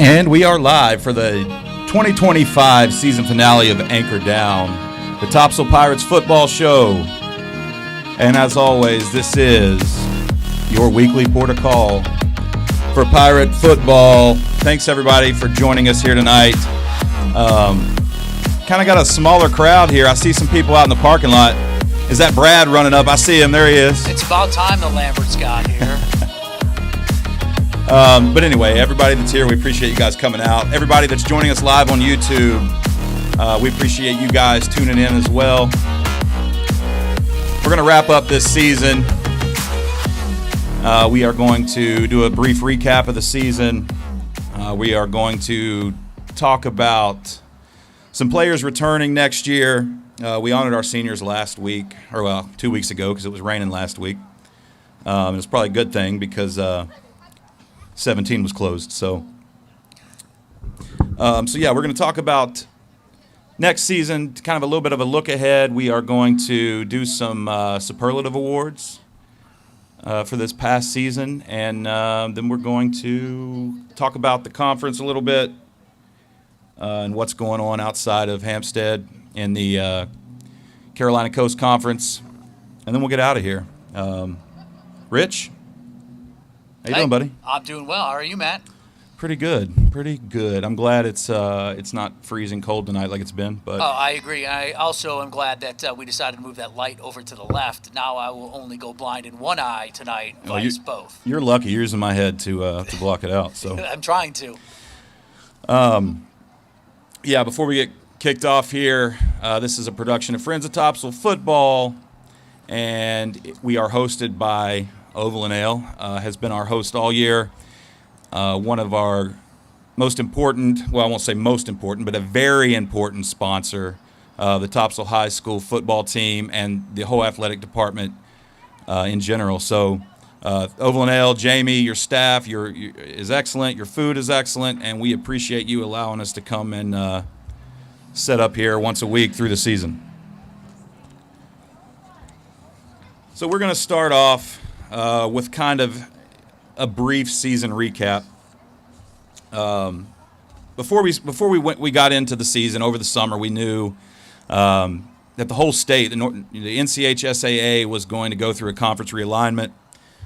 And we are live for the 2025 season finale of Anchor Down, the Topsail Pirates football show. And as always, this is your weekly port of call for Pirate football. Thanks everybody for joining us here tonight. Kind of got a smaller crowd here. I see some people out in the parking lot. Is that Brad running up? I see him. There he is. It's about time the Lamberts got here. But anyway, everybody that's here, we appreciate you guys coming out. Everybody that's joining us live on YouTube, we appreciate you guys tuning in as well. We're going to wrap up this season. We are going to do a brief recap of the season. We are going to talk about some players returning next year. We honored our seniors last week, or well, 2 weeks ago because it was raining last week. It was probably a good thing because 17 was closed. So yeah, we're going to talk about next season, kind of a little bit of a look ahead. We are going to do some Superlative Awards for this past season, and then we're going to talk about the conference a little bit and what's going on outside of Hampstead in the Carolina Coast Conference, and then we'll get out of here. Rich? How you doing, buddy? I'm doing well. How are you, Matt? Pretty good. I'm glad it's not freezing cold tonight like it's been. But I agree. I also am glad that we decided to move that light over to the left. Now I will only go blind in one eye tonight, vice both. You're lucky. You're using my head to block it out. So I'm trying to. Yeah, before we get kicked off here, this is a production of Friends of Topsail Football, and we are hosted by Oval and Ale. Has been our host all year. One of our most important, well, I won't say most important, but a very important sponsor, the Topsail High School football team and the whole athletic department in general. So Oval and Ale, Jamie, your staff is excellent, your food is excellent, and we appreciate you allowing us to come and set up here once a week through the season. So we're going to start off with kind of a brief season recap. Before we got into the season over the summer, we knew that the whole state, the NCHSAA, was going to go through a conference realignment.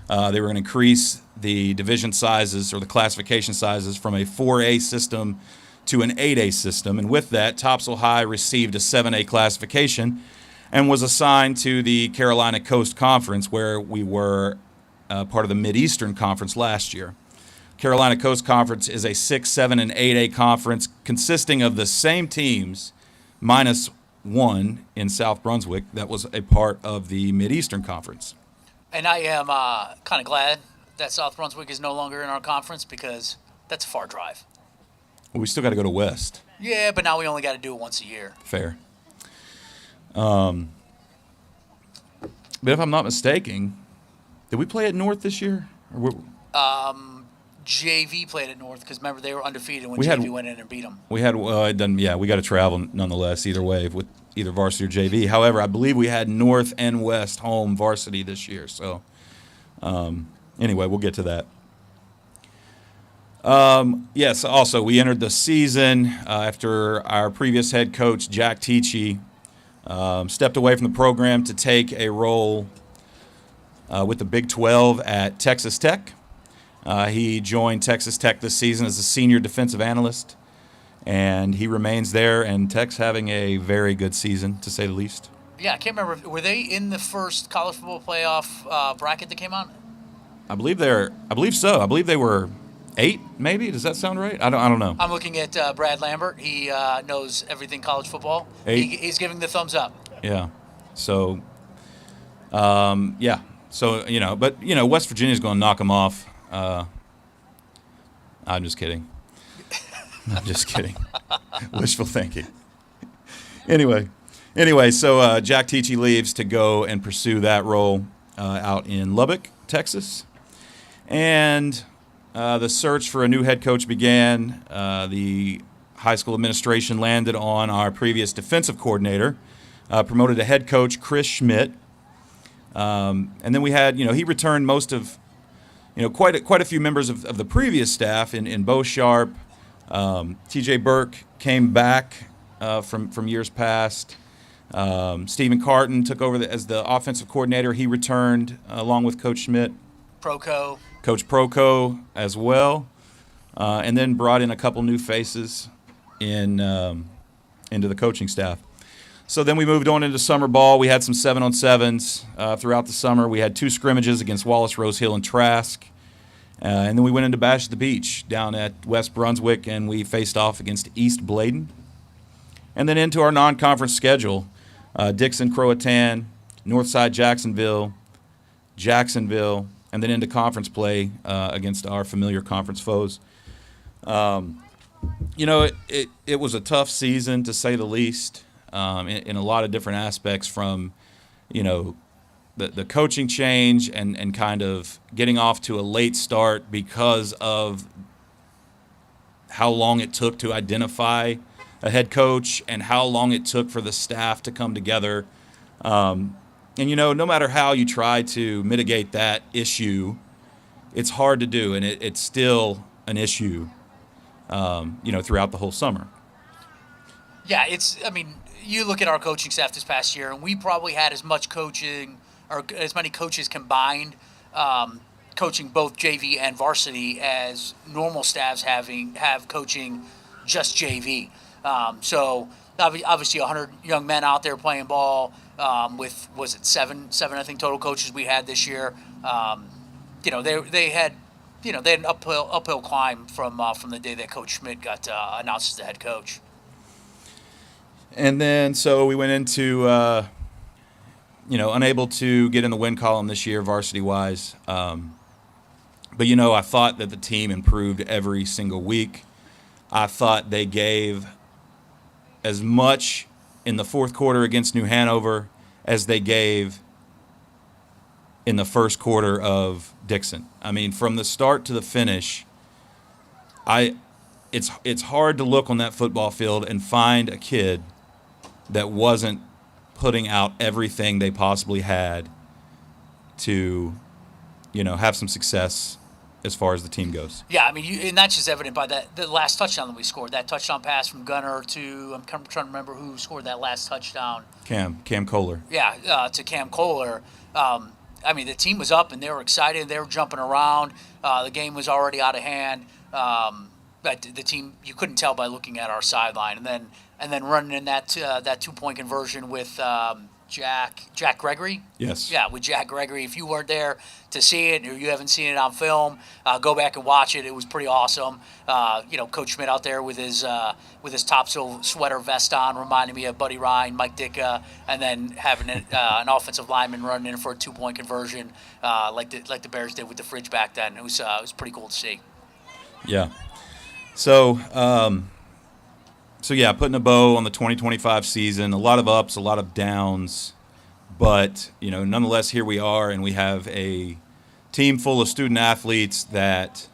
They were going to increase the division sizes or the classification sizes from a 4A system to an 8A system, and with that, Topsail High received a 7A classification and was assigned to the Carolina Coast Conference, where we were part of the Mid-Eastern Conference last year. Carolina Coast Conference is a 6, 7, and 8A conference consisting of the same teams minus one in South Brunswick that was a part of the Mid-Eastern Conference. And I am kind of glad that South Brunswick is no longer in our conference because that's a far drive. Well, we still got to go to West. Yeah, but now we only got to do it once a year. Fair. But if I'm not mistaken, did we play at North this year? JV played at North because remember they were undefeated when JV went in and beat them. We had we got to travel nonetheless either way with either varsity or JV. However, I believe we had North and West home varsity this year. So anyway, we'll get to that. Yes. Also, we entered the season after our previous head coach Jack Teachy stepped away from the program to take a role with the Big 12 at Texas Tech. He joined Texas Tech this season as a senior defensive analyst, and he remains there, and Tech's having a very good season, to say the least. Yeah, I can't remember. Were they in the first college football playoff bracket that came out? I believe so. I believe they were 8, maybe. Does that sound right? I don't know. I'm looking at Brad Lambert. He knows everything college football. 8. He's giving the thumbs up. Yeah. So, yeah. So, but, West Virginia's going to knock them off. I'm just kidding. Wishful thinking. Anyway, so Jack Teachy leaves to go and pursue that role out in Lubbock, Texas. And the search for a new head coach began. The high school administration landed on our previous defensive coordinator, promoted to head coach Chris Schmidt. And then we had, he returned most of, quite a few members of the previous staff in Bo Sharp, T.J. Burke came back from years past. Stephen Carton took over as the offensive coordinator. He returned along with Coach Schmidt. Coach Proco as well. And then brought in a couple new faces into the coaching staff. So then we moved on into summer ball. We had some 7-on-7s throughout the summer. We had 2 scrimmages against Wallace, Rose Hill, and Trask. And then we went into Bash at the Beach down at West Brunswick, and we faced off against East Bladen. And then into our non-conference schedule, Dixon, Croatan, Northside Jacksonville, and then into conference play against our familiar conference foes. It was a tough season, to say the least, in a lot of different aspects, from, the coaching change and kind of getting off to a late start because of how long it took to identify a head coach and how long it took for the staff to come together. No matter how you try to mitigate that issue, it's hard to do, and it's still an issue, throughout the whole summer. Yeah, you look at our coaching staff this past year, and we probably had as much coaching or as many coaches combined coaching both JV and varsity as normal staffs have coaching just JV. So obviously 100 young men out there playing ball with, was it seven I think total coaches we had this year. They had an uphill climb from the day that Coach Schmidt got announced as the head coach. And then so we went into unable to get in the win column this year varsity wise. But I thought that the team improved every single week. I thought they gave as much in the fourth quarter against New Hanover as they gave in the first quarter of Dixon. From the start to the finish, it's hard to look on that football field and find a kid that wasn't putting out everything they possibly had to, have some success as far as the team goes. Yeah, and that's just evident by the last touchdown that we scored. That touchdown pass from Gunner to, I'm trying to remember who scored that last touchdown. Cam Kohler. Yeah, to Cam Kohler. The team was up and they were excited. They were jumping around. The game was already out of hand. But the team, you couldn't tell by looking at our sideline, and then running in that 2-point conversion with Jack Gregory. Yes. Yeah, with Jack Gregory. If you weren't there to see it, or you haven't seen it on film, go back and watch it. It was pretty awesome. Coach Schmidt out there with his Topsail sweater vest on, reminding me of Buddy Ryan, Mike Ditka, and then having an offensive lineman running in for a 2-point conversion, like the Bears did with the Fridge back then. It was pretty cool to see. Yeah. So putting a bow on the 2025 season, a lot of ups, a lot of downs, but, nonetheless, here we are, and we have a team full of student athletes that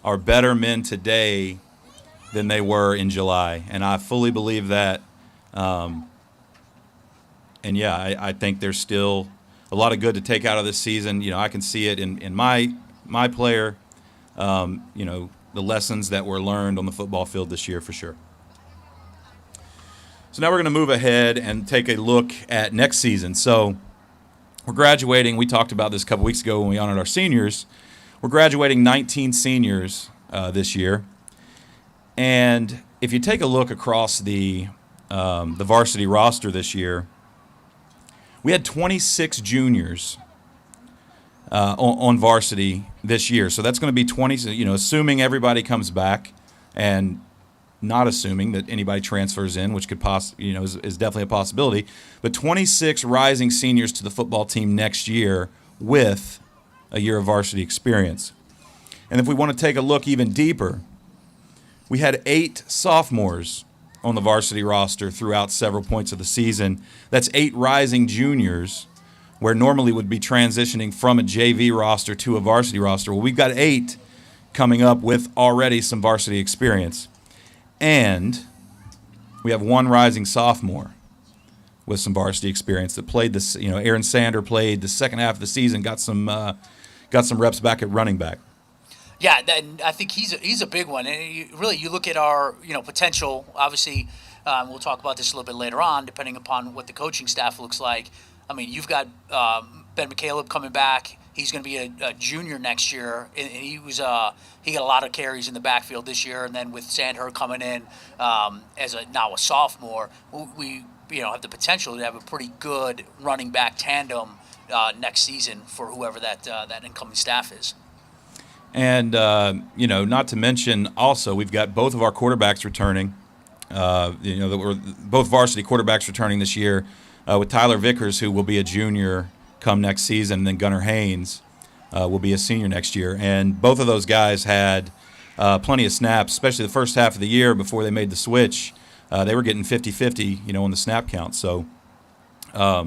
are better men today than they were in July, and I fully believe that. I think there's still a lot of good to take out of this season. I can see it in my player, the lessons that were learned on the football field this year for sure. So now we're going to move ahead and take a look at next season. So we're graduating. We talked about this a couple weeks ago when we honored our seniors. We're graduating 19 seniors this year. And if you take a look across the varsity roster this year, we had 26 juniors on varsity this year. So that's going to be 20, assuming everybody comes back and not assuming that anybody transfers in, which could is definitely a possibility. But 26 rising seniors to the football team next year with a year of varsity experience. And if we want to take a look even deeper, we had 8 sophomores on the varsity roster throughout several points of the season. That's 8 rising juniors, where normally would be transitioning from a JV roster to a varsity roster. Well, we've got 8 coming up with already some varsity experience. And we have 1 rising sophomore with some varsity experience that played this. Aaron Sander played the second half of the season, got some reps back at running back. Yeah, I think he's a big one. And you look at our potential. Obviously, we'll talk about this a little bit later on, depending upon what the coaching staff looks like. I mean, you've got Ben McCaleb coming back. He's going to be a junior next year, and he got a lot of carries in the backfield this year. And then with Sandher coming in as now a sophomore, we have the potential to have a pretty good running back tandem next season for whoever that incoming staff is. And, not to mention also we've got both of our quarterbacks returning. Both varsity quarterbacks returning this year with Tyler Vickers, who will be a junior come next season, and then Gunnar Haynes will be a senior next year. And both of those guys had plenty of snaps, especially the first half of the year before they made the switch. They were getting 50-50, on the snap count. So a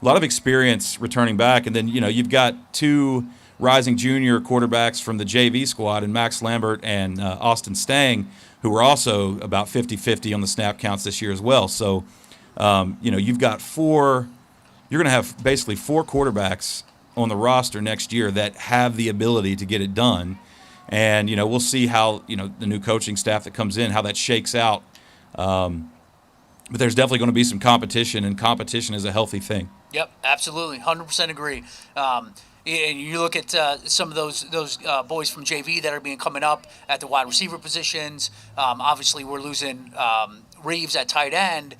lot of experience returning back. And then, you've got two rising junior quarterbacks from the JV squad, and Max Lambert and Austin Stang, who were also about 50-50 on the snap counts this year as well. So, you've got you're going to have basically four quarterbacks on the roster next year that have the ability to get it done. And, we'll see how, the new coaching staff that comes in, how that shakes out. But there's definitely going to be some competition, and competition is a healthy thing. Yep, absolutely. 100% agree. And you look at some of those boys from JV that are coming up at the wide receiver positions. Obviously, we're losing Reeves at tight end,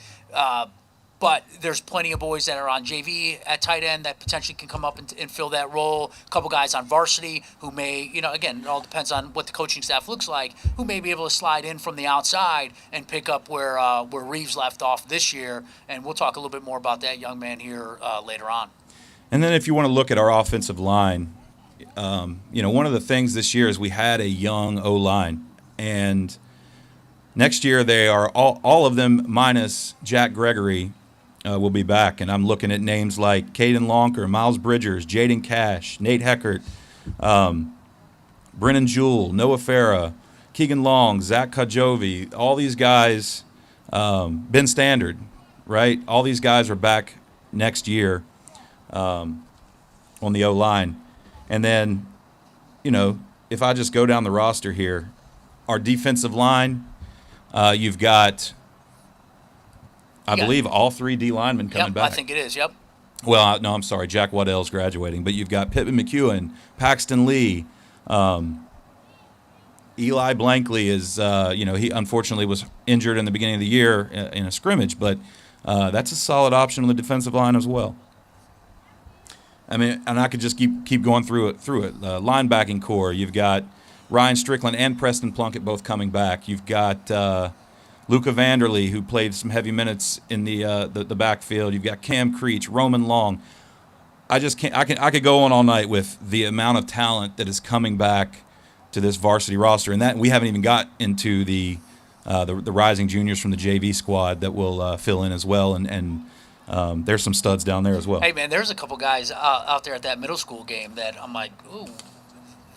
but there's plenty of boys that are on JV at tight end that potentially can come up and fill that role. A couple guys on varsity who may, again, it all depends on what the coaching staff looks like, who may be able to slide in from the outside and pick up where Reeves left off this year. And we'll talk a little bit more about that young man here later on. And then if you want to look at our offensive line, one of the things this year is we had a young O-line. And next year they are all of them minus Jack Gregory will be back. And I'm looking at names like Caden Lonker, Miles Bridgers, Jaden Cash, Nate Heckert, Brennan Jewell, Noah Farah, Keegan Long, Zach Kajovi, all these guys, Ben Standard, right? All these guys are back next year. On the O-line. And then, if I just go down the roster here, our defensive line, you've got, I believe, all three D linemen coming back. I think it is, yep. Well, no, I'm sorry, Jack Waddell's graduating. But you've got Pittman McEwen, Paxton Lee, Eli Blankley is, he unfortunately was injured in the beginning of the year in a scrimmage, but that's a solid option on the defensive line as well. I mean, and I could just keep going through it. Linebacking core, you've got Ryan Strickland and Preston Plunkett both coming back. You've got Luca Vanderlee, who played some heavy minutes in the backfield. You've got Cam Creech, Roman Long. I could go on all night with the amount of talent that is coming back to this varsity roster, and that we haven't even got into the rising juniors from the JV squad that will fill in as well, and there's some studs down there as well. Hey, man, there's a couple guys out there at that middle school game that I'm like, ooh,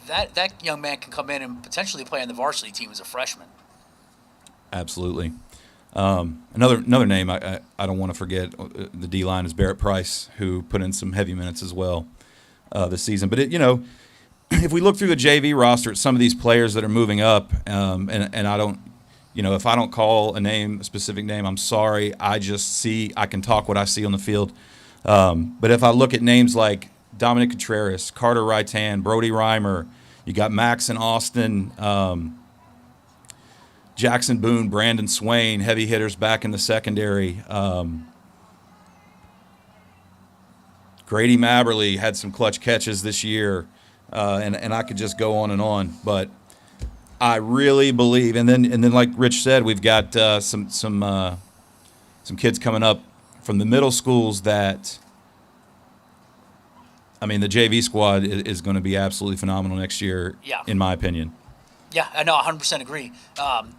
that young man can come in and potentially play on the varsity team as a freshman. Absolutely. Another name I don't want to forget, the D-line, is Barrett Price, who put in some heavy minutes as well this season. But, if we look through the JV roster at some of these players that are moving up, and I don't – if I don't call a specific name, I'm sorry. I can talk what I see on the field. But if I look at names like Dominic Contreras, Carter Raitan, Brody Reimer, you got Max and Austin, Jackson Boone, Brandon Swain, heavy hitters back in the secondary. Grady Mabberley had some clutch catches this year, and I could just go on and on. But I really believe, and then like Rich said, we've got some kids coming up from the middle schools that, I mean, the JV squad is going to be absolutely phenomenal next year, in my opinion. Yeah, I know, 100% agree. I'm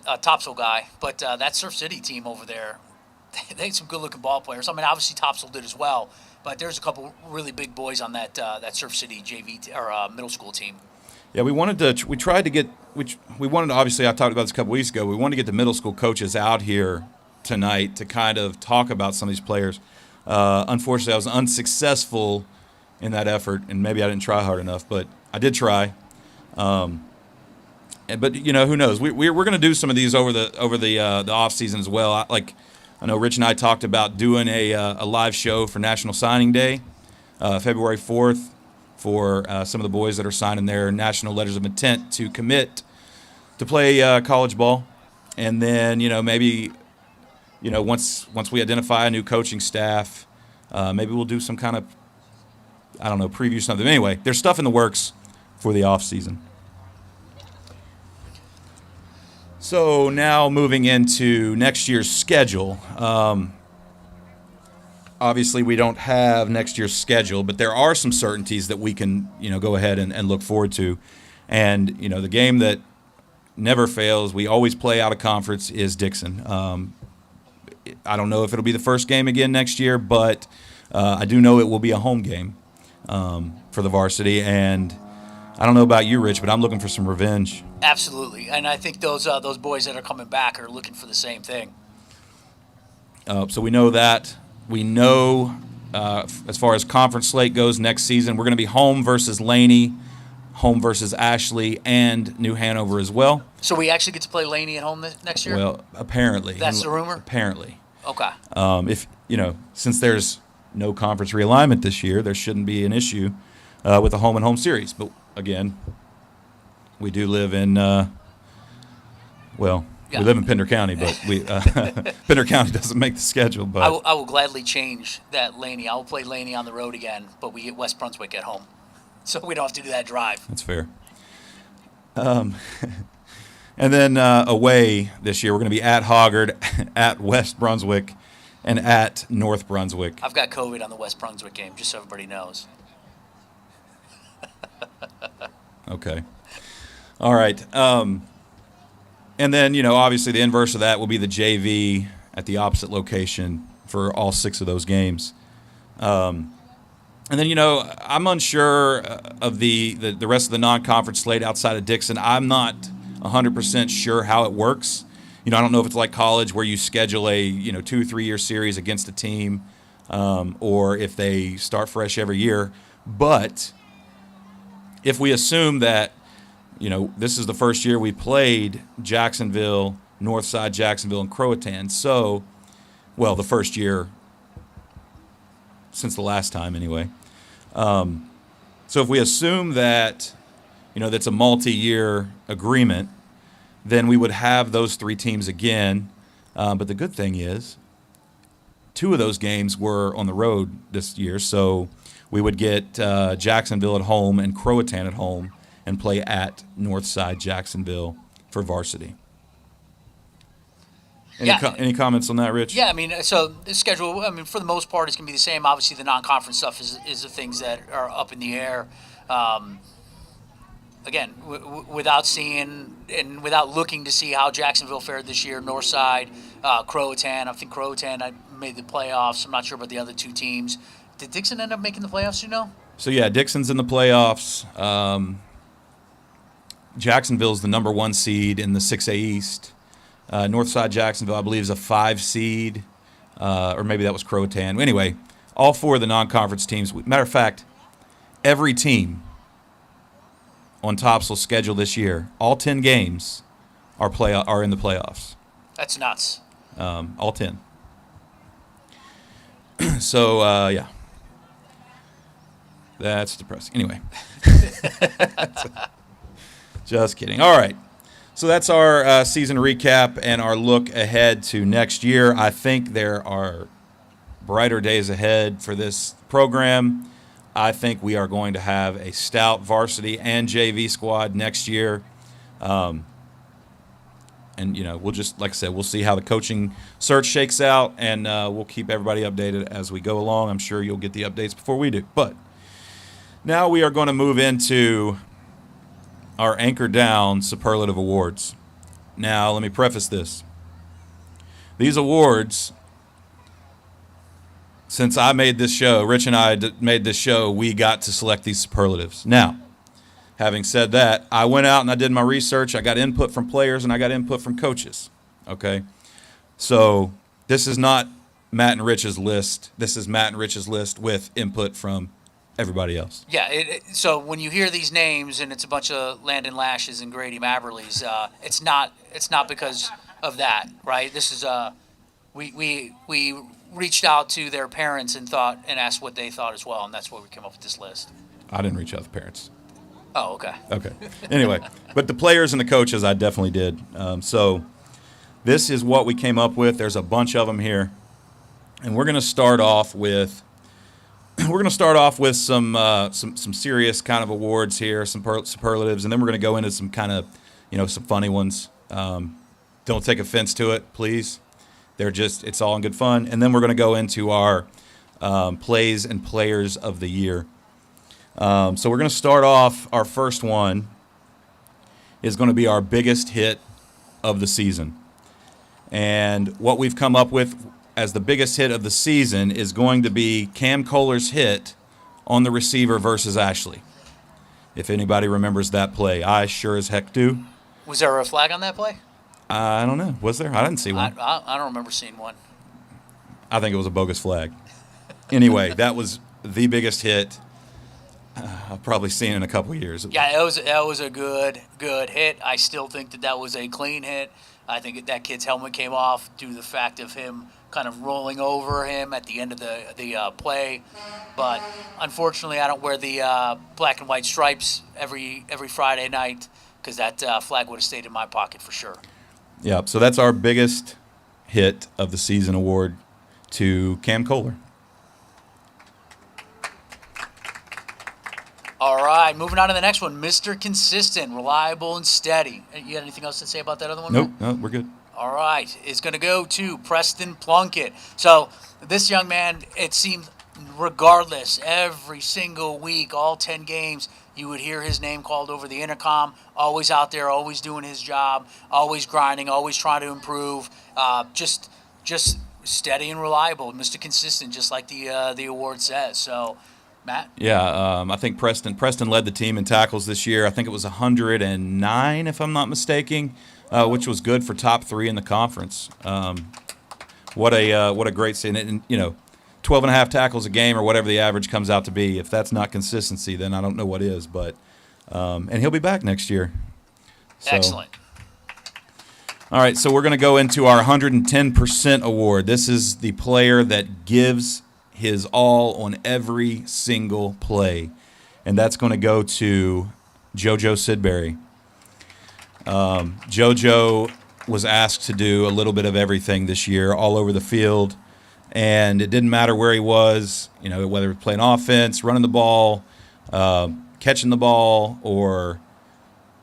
a Topsail guy, but that Surf City team over there, they had some good-looking ball players. I mean, obviously Topsail did as well, but there's a couple really big boys on that Surf City JV or middle school team. Yeah, we wanted, obviously, I talked about this a couple weeks ago, we wanted to get the middle school coaches out here tonight to kind of talk about some of these players. Unfortunately, I was unsuccessful in that effort, and maybe I didn't try hard enough, but I did try. But who knows? We're going to do some of these over the off season as well. I know Rich and I talked about doing a live show for National Signing Day, February 4th, for some of the boys that are signing their national letters of intent to commit to play college ball, and then maybe once we identify a new coaching staff, maybe we'll do some kind of preview something. Anyway, there's stuff in the works for the off season. So now moving into next year's schedule. Obviously, we don't have next year's schedule, but there are some certainties that we can, go ahead and look forward to. And, the game that never fails, we always play out of conference, is Dixon. I don't know if it'll be the first game again next year, but I do know it will be a home game for the varsity. And I don't know about you, Rich, but I'm looking for some revenge. Absolutely, and I think those boys that are coming back are looking for the same thing. So we know that. We know as far as conference slate goes next season, we're going to be home versus Laney, home versus Ashley, and New Hanover as well. So we actually get to play Laney at home next year? Well, apparently. That's the rumor? Apparently. Okay. If since there's no conference realignment this year, there shouldn't be an issue with the home and home series. But again, we do live in we live in Pender County, but Pender County doesn't make the schedule. But I will gladly change that Laney. I will play Laney on the road again, but we get West Brunswick at home, so we don't have to do that drive. That's fair. And then away this year, we're going to be at Hoggard, at West Brunswick, and at North Brunswick. I've got COVID on the West Brunswick game, just so everybody knows. Okay. All right. And then, obviously the inverse of that will be the JV at the opposite location for all 6 of those games. And then, I'm unsure of the rest of the non-conference slate outside of Dixon. I'm not 100% sure how it works. I don't know if it's like college where you schedule a 2-3 year series against a team, or if they start fresh every year. But if we assume that this is the first year we played Jacksonville, Northside Jacksonville, and Croatan, so the first year since the last time anyway. So if we assume that that's a multi-year agreement, then we would have those 3 teams again. But the good thing is 2 of those games were on the road this year, so we would get Jacksonville at home and Croatan at home and play at Northside Jacksonville for varsity. Any comments on that, Rich? Yeah, so the schedule, for the most part, is going to be the same. Obviously, the non-conference stuff is the things that are up in the air. Again, without seeing and without looking to see how Jacksonville fared this year, Northside, Croatan. I think Croatan made the playoffs. I'm not sure about the other 2 teams. Did Dixon end up making the playoffs, So, yeah, Dixon's in the playoffs. Jacksonville's the number 1 seed in the 6A East. Northside Jacksonville, I believe, is a 5 seed, or maybe that was Croatan. Anyway, all 4 of the non-conference teams. Matter of fact, every team on Topsail's schedule this year, all 10 games are in the playoffs. That's nuts. All 10. So, yeah. That's depressing. Anyway. Just kidding. All right. So that's our season recap and our look ahead to next year. I think there are brighter days ahead for this program. I think we are going to have a stout varsity and JV squad next year. And, we'll just, like I said, we'll see how the coaching search shakes out, and we'll keep everybody updated as we go along. I'm sure you'll get the updates before we do. But now we are going to move into our Anchor Down Superlative Awards. Now, let me preface this. These awards, since I made this show, Rich and I made this show, we got to select these superlatives. Now, having said that, I went out and I did my research. I got input from players and I got input from coaches. Okay? So this is not Matt and Rich's list. This is Matt and Rich's list with input from everybody else. Yeah. So when you hear these names and it's a bunch of Landon Lashes and Grady Mabberleys, it's not because of that, right? This is we reached out to their parents and asked what they thought as well, and that's where we came up with this list. I didn't reach out to the parents. Oh, okay. Okay. Anyway, but the players and the coaches, I definitely did. So this is what we came up with. There's a bunch of them here, and we're going to start off with some serious kind of awards here, some superlatives, and then we're going to go into some kind of some funny ones. Don't take offense to it, please. It's all in good fun, and then we're going to go into our plays and players of the year. So we're going to start off. Our first one is going to be our biggest hit of the season. And what we've come up with as the biggest hit of the season is going to be Cam Kohler's hit on the receiver versus Ashley. If anybody remembers that play, I sure as heck do. Was there a flag on that play? I don't know. Was there? I didn't see one. I don't remember seeing one. I think it was a bogus flag. Anyway, that was the biggest hit I've probably seen in a couple of years. Yeah, that was a good hit. I still think that was a clean hit. I think that kid's helmet came off due to the fact of him kind of rolling over him at the end of the play. But unfortunately, I don't wear the black and white stripes every Friday night because that flag would have stayed in my pocket for sure. Yeah, so that's our biggest hit of the season award to Cam Kohler. All right, moving on to the next one. Mr. Consistent, reliable, and steady. You got anything else to say about that other one? Nope, no, we're good. All right, it's going to go to Preston Plunkett. So this young man, it seemed regardless, every single week, all 10 games, you would hear his name called over the intercom, always out there, always doing his job, always grinding, always trying to improve, just steady and reliable, Mr. Consistent, just like the award says. So, Matt? Yeah, I think Preston led the team in tackles this year. I think it was 109, if I'm not mistaken, which was good for top 3 in the conference. What a great scene. And 12 and a half tackles a game or whatever the average comes out to be. If that's not consistency, then I don't know what is. But and he'll be back next year. So, excellent. All right, so we're going to go into our 110% award. This is the player that gives his all on every single play, and that's going to go to JoJo Sidbury. JoJo was asked to do a little bit of everything this year, all over the field, and it didn't matter where he was, whether he was playing offense, running the ball, catching the ball, or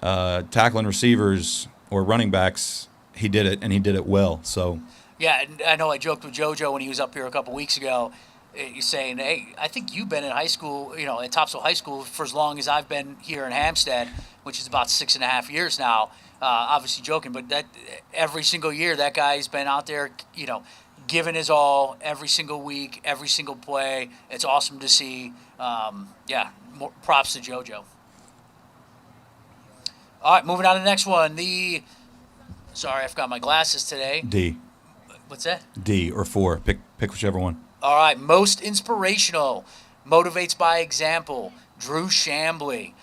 tackling receivers or running backs. He did it, and he did it well. So, yeah, I know I joked with JoJo when he was up here a couple weeks ago. He's saying, hey, I think you've been in high school, at Topsail High School for as long as I've been here in Hampstead, which is about 6.5 years now. Obviously joking, but that every single year that guy's been out there, giving his all every single week, every single play. It's awesome to see. More props to JoJo. All right, moving on to the next one. Sorry, I forgot my glasses today. D. What's that? D or 4. Pick whichever one. All right, most inspirational, motivates by example, Drew Chambly.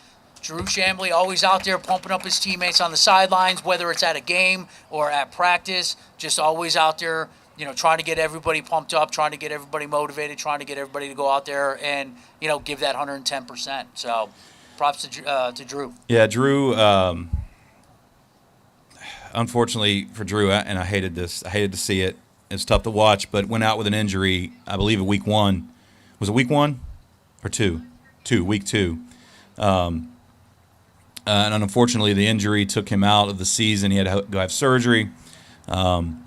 Drew Chambly always out there pumping up his teammates on the sidelines, whether it's at a game or at practice, just always out there, trying to get everybody pumped up, trying to get everybody motivated, trying to get everybody to go out there and, give that 110%. So props to Drew. Yeah, Drew, unfortunately for Drew, and I hated to see it. It's tough to watch, but went out with an injury, I believe, in week 1. Was it week 1 or 2? Week 2. And unfortunately, the injury took him out of the season. He had to go have surgery, and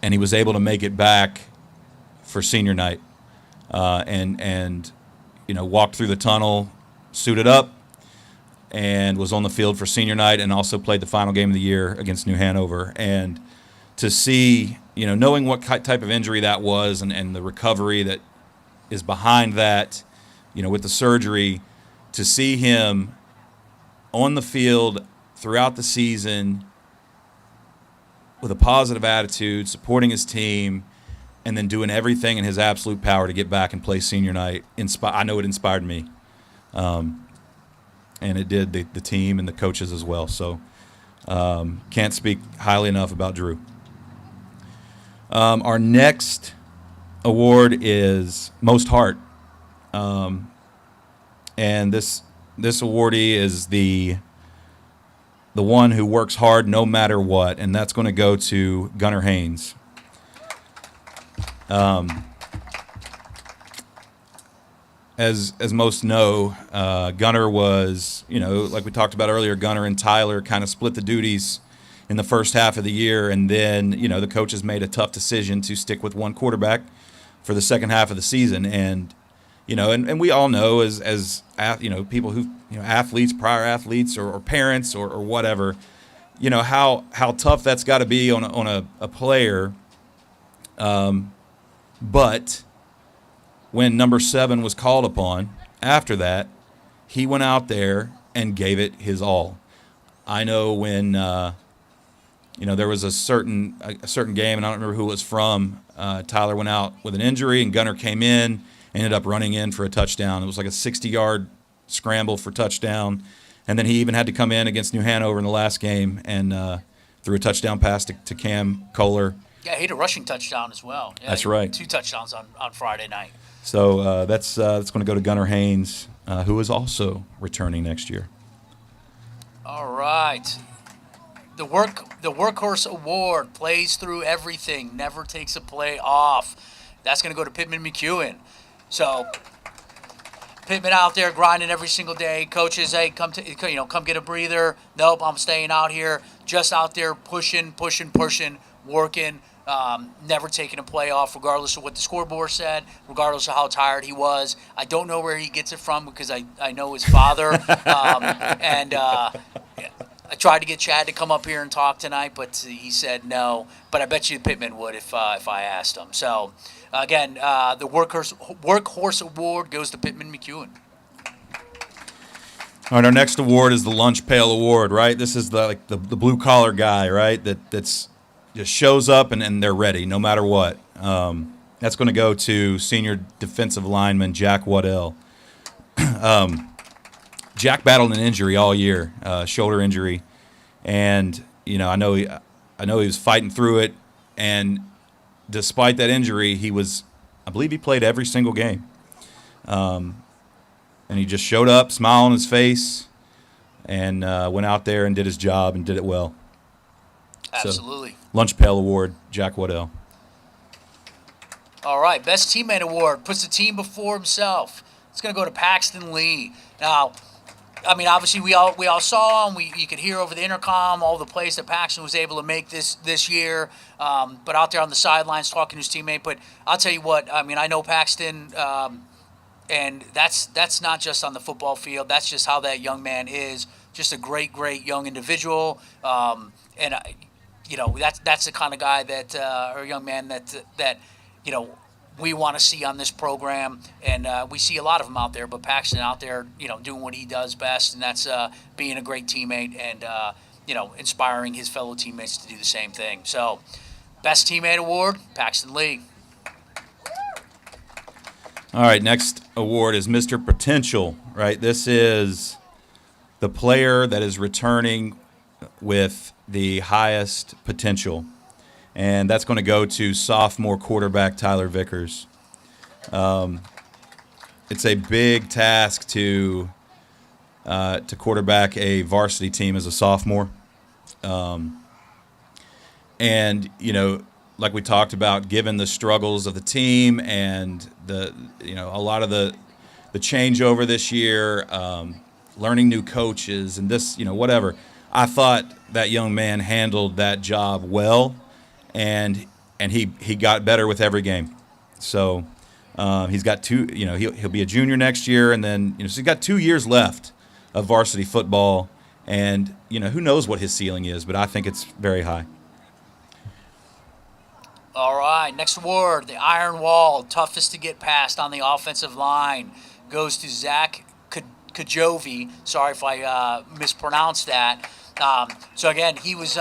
he was able to make it back for senior night, and walked through the tunnel, suited up, and was on the field for senior night, and also played the final game of the year against New Hanover. And to see, knowing what type of injury that was and the recovery that is behind that, with the surgery, to see him on the field throughout the season with a positive attitude, supporting his team, and then doing everything in his absolute power to get back and play senior night. I know it inspired me, and it did the team and the coaches as well. So can't speak highly enough about Drew. Our next award is Most Heart, and this awardee is the one who works hard no matter what, and that's going to go to Gunnar Haynes. As most know, Gunnar was, like we talked about earlier, Gunnar and Tyler kind of split the duties in the first half of the year, and then, the coaches made a tough decision to stick with one quarterback for the second half of the season. And, and we all know as people who, athletes, prior athletes or parents or whatever, how tough that's got to be on a player. But when number 7 was called upon, after that, he went out there and gave it his all. I know when there was a certain game, and I don't remember who it was from. Tyler went out with an injury, and Gunnar came in, ended up running in for a touchdown. It was like a 60-yard scramble for touchdown, and then he even had to come in against New Hanover in the last game and threw a touchdown pass to Cam Kohler. Yeah, he had a rushing touchdown as well. Yeah, that's right. 2 touchdowns on Friday night. So that's going to go to Gunnar Haynes, who is also returning next year. All right. The Workhorse Award, plays through everything, never takes a play off. That's going to go to Pittman McEwen. So Pittman out there grinding every single day. Coaches, hey, come get a breather. Nope, I'm staying out here. Just out there pushing, working. Never taking a play off, regardless of what the scoreboard said, regardless of how tired he was. I don't know where he gets it from because I know his father. I tried to get Chad to come up here and talk tonight, but he said no. But I bet you Pittman would if I asked him. So, again, the Workhorse Award goes to Pittman McEwen. All right, our next award is the Lunch Pail Award, right? This is the blue-collar guy, right, that's just shows up and they're ready no matter what. That's going to go to senior defensive lineman Jack Waddell. Jack battled an injury all year, shoulder injury, and I know he was fighting through it. And despite that injury, I believe he played every single game, and he just showed up, smile on his face, and went out there and did his job and did it well. Absolutely. So, Lunch Pail Award, Jack Waddell. All right, Best Teammate Award, puts the team before himself. It's going to go to Paxton Lee. Now, I mean, obviously we all saw him. You could hear over the intercom all the plays that Paxton was able to make this year. But out there on the sidelines talking to his teammate. But I'll tell you what, I mean, I know Paxton, and that's not just on the football field. That's just how that young man is. Just a great young individual. That's the kind of guy that or young man that we want to see on this program, and we see a lot of them out there. But Paxton out there, doing what he does best, and that's being a great teammate and inspiring his fellow teammates to do the same thing. So, Best Teammate Award, Paxton Lee. All right, next award is Mr. Potential. Right, this is the player that is returning with the highest potential. And that's going to go to sophomore quarterback Tyler Vickers. It's a big task to quarterback a varsity team as a sophomore. And, like we talked about, given the struggles of the team and a lot of the changeover this year, learning new coaches and this, whatever, I thought that young man handled that job well. And he got better with every game. So he's got he'll be a junior next year, and then so he's got 2 years left of varsity football, and who knows what his ceiling is, but I think it's very high. All right, next award, the Iron Wall, toughest to get past on the offensive line, goes to Zach Kajovi. Sorry if I mispronounced that. So again, he was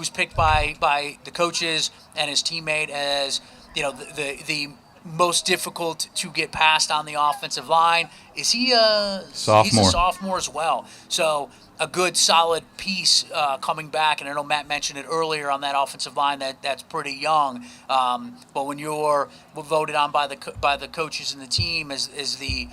picked by the coaches and his teammate as the most difficult to get past on the offensive line. Is he Sophomore. He's a sophomore as well. So a good solid piece coming back. And I know Matt mentioned it earlier on that offensive line that's pretty young. But when you're voted on by the coaches and the team as the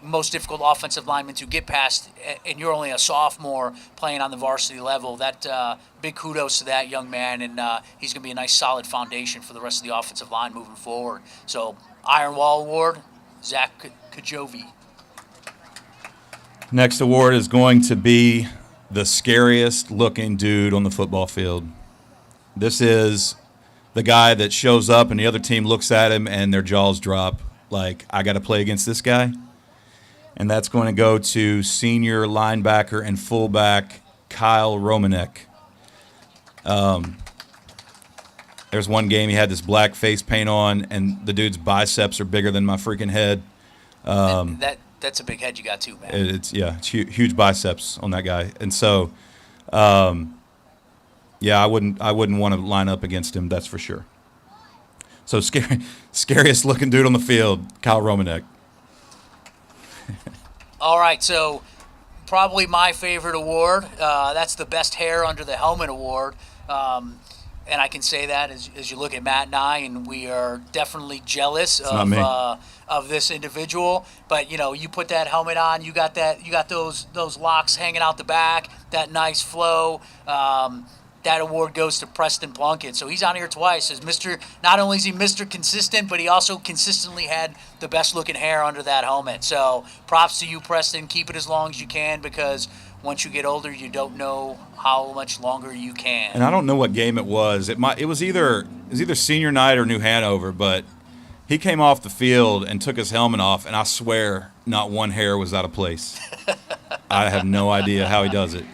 most difficult offensive lineman to get past, and you're only a sophomore playing on the varsity level, that big kudos to that young man, and he's going to be a nice solid foundation for the rest of the offensive line moving forward. So Iron Wall Award, Zach Kajovi. Next award is going to be the scariest looking dude on the football field. This is the guy that shows up and the other team looks at him and their jaws drop like, I got to play against this guy. And that's going to go to senior linebacker and fullback Kyle Romanek. There's one game he had this black face paint on, and the dude's biceps are bigger than my freaking head. That's a big head you got too, man. It's huge biceps on that guy, and so, I wouldn't want to line up against him. That's for sure. So scariest looking dude on the field, Kyle Romanek. All right, so probably my favorite award. That's the Best Hair Under the Helmet award. And I can say that as you look at Matt and I, and we are definitely jealous of this individual. But you put that helmet on, you got those locks hanging out the back, that nice flow. That award goes to Preston Plunkett. So he's on here twice as Mr. Not only is he Mr. Consistent, but he also consistently had the best looking hair under that helmet. So props to you, Preston. Keep it as long as you can, because once you get older, you don't know how much longer you can. And I don't know what game it was. It was either senior night or New Hanover, but he came off the field and took his helmet off, and I swear not one hair was out of place. I have no idea how he does it.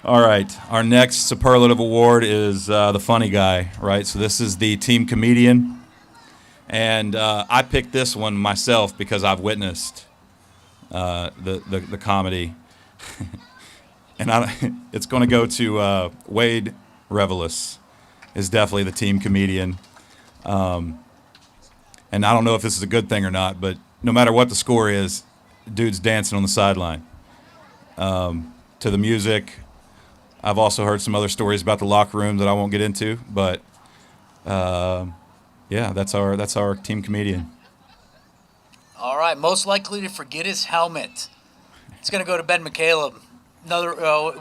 All right, our next Superlative Award is the funny guy, right? So this is the team comedian, and I picked this one myself because I've witnessed the comedy, and it's going to go to Wade Revelis, is definitely the team comedian, and I don't know if this is a good thing or not, but no matter what the score is, dude's dancing on the sideline. To the music. I've also heard some other stories about the locker room that I won't get into, but that's our team comedian. All right, most likely to forget his helmet. It's going to go to Ben McCaleb.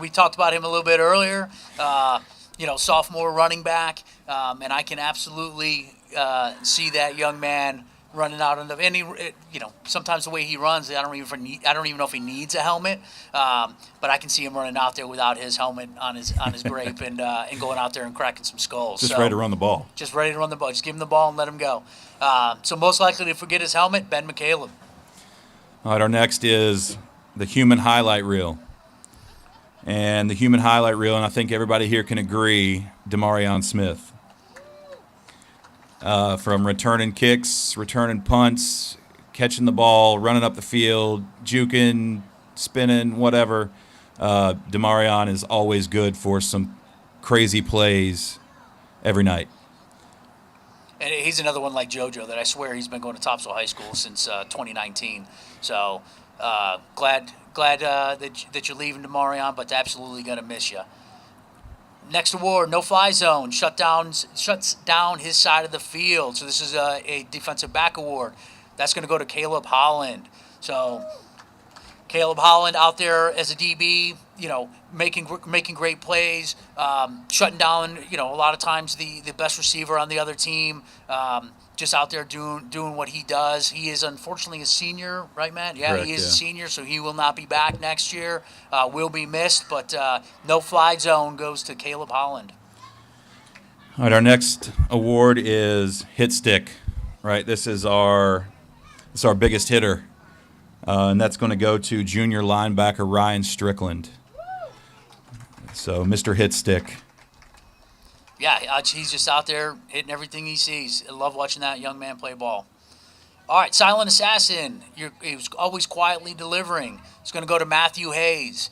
We talked about him a little bit earlier. Sophomore running back, and I can absolutely see that young man running out sometimes the way he runs, I don't even know if he needs a helmet, but I can see him running out there without his helmet on his grape and going out there and cracking some skulls. Just ready to run the ball. Just ready to run the ball. Just give him the ball and let him go. So most likely to forget his helmet, Ben McCaleb. All right, our next is the human highlight reel. And the human highlight reel, and I think everybody here can agree, Demarion Smith. From returning kicks, returning punts, catching the ball, running up the field, juking, spinning, whatever. Demarion is always good for some crazy plays every night. And he's another one like JoJo that I swear he's been going to Topsail High School since 2019. So glad that you're leaving, Demarion, but absolutely going to miss you. Next award, no-fly zone, shuts down his side of the field. So this is a defensive back award. That's going to go to Caleb Holland. So Caleb Holland out there as a DB, making great plays, shutting down, a lot of times the best receiver on the other team, just out there doing what he does. He is unfortunately a senior, right, Matt? Yeah, correct, he is a senior, so he will not be back next year. Will be missed, but no-fly zone goes to Caleb Holland. All right, our next award is hit stick, right? This is our biggest hitter, and that's going to go to junior linebacker Ryan Strickland. So Mr. Hit Stick. Yeah, he's just out there hitting everything he sees. I love watching that young man play ball. All right, silent assassin. He was always quietly delivering. It's going to go to Matthew Hayes.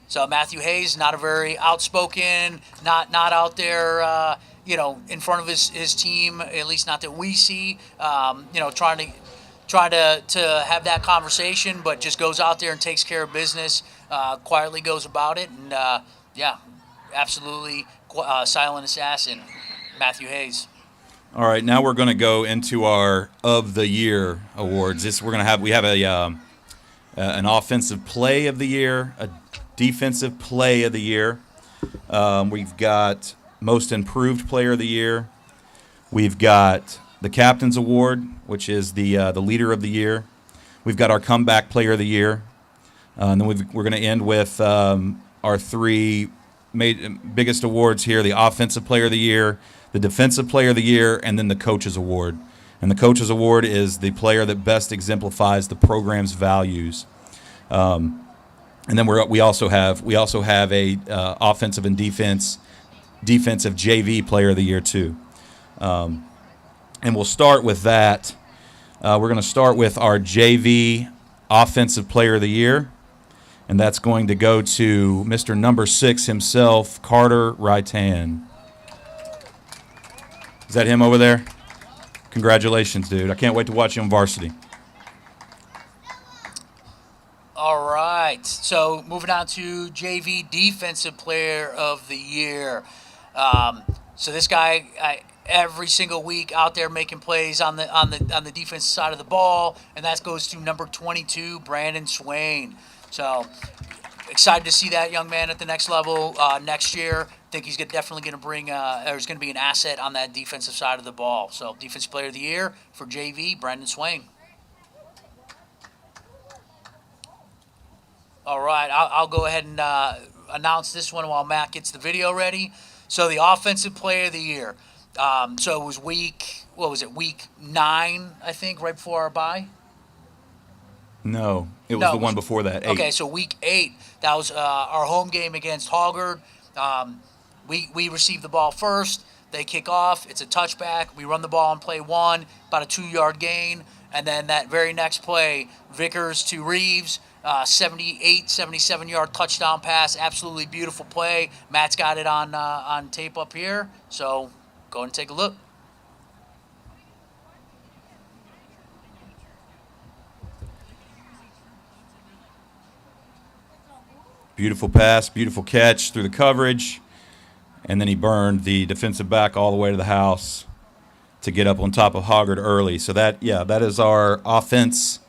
So Matthew Hayes, not a very outspoken, not out there, in front of his team, at least not that we see. Trying to have that conversation, but just goes out there and takes care of business, quietly goes about it, and absolutely silent assassin, Matthew Hayes. All right, now we're going to go into our of the year awards. We have an offensive play of the year, a defensive play of the year. We've got most improved player of the year. We've got the captain's award, which is the leader of the year. We've got our comeback player of the year, and then we're going to end with our three biggest awards here: the offensive player of the year, the defensive player of the year, and then the coach's award. And the coach's award is the player that best exemplifies the program's values. And then we also have a offensive and defensive JV player of the year too. And we'll start with that. We're going to start with our JV offensive player of the year, and that's going to go to Mr. Number 6 himself, Carter Raitan. Is that him over there? Congratulations, dude. I can't wait to watch you on varsity. All right. So moving on to JV Defensive Player of the Year. So this guy, every single week out there making plays on the defensive side of the ball, and that goes to number 22, Brandon Swain. So excited to see that young man at the next level next year. Think he's definitely going to bring, or is going to be an asset on that defensive side of the ball. So Defensive Player of the Year for JV, Brandon Swain. All right, I'll go ahead and announce this one while Matt gets the video ready. So the Offensive Player of the Year. So it was week 9, I think, right before our bye? No, it was the one before that, 8. Okay, so week 8, that was our home game against Hoggard. We receive the ball first. They kick off. It's a touchback. We run the ball on play 1, about a 2-yard gain. And then that very next play, Vickers to Reeves, 78, 77-yard touchdown pass. Absolutely beautiful play. Matt's got it on tape up here. So go ahead and take a look. Beautiful pass, beautiful catch through the coverage. And then he burned the defensive back all the way to the house to get up on top of Hoggard early. So that is our offense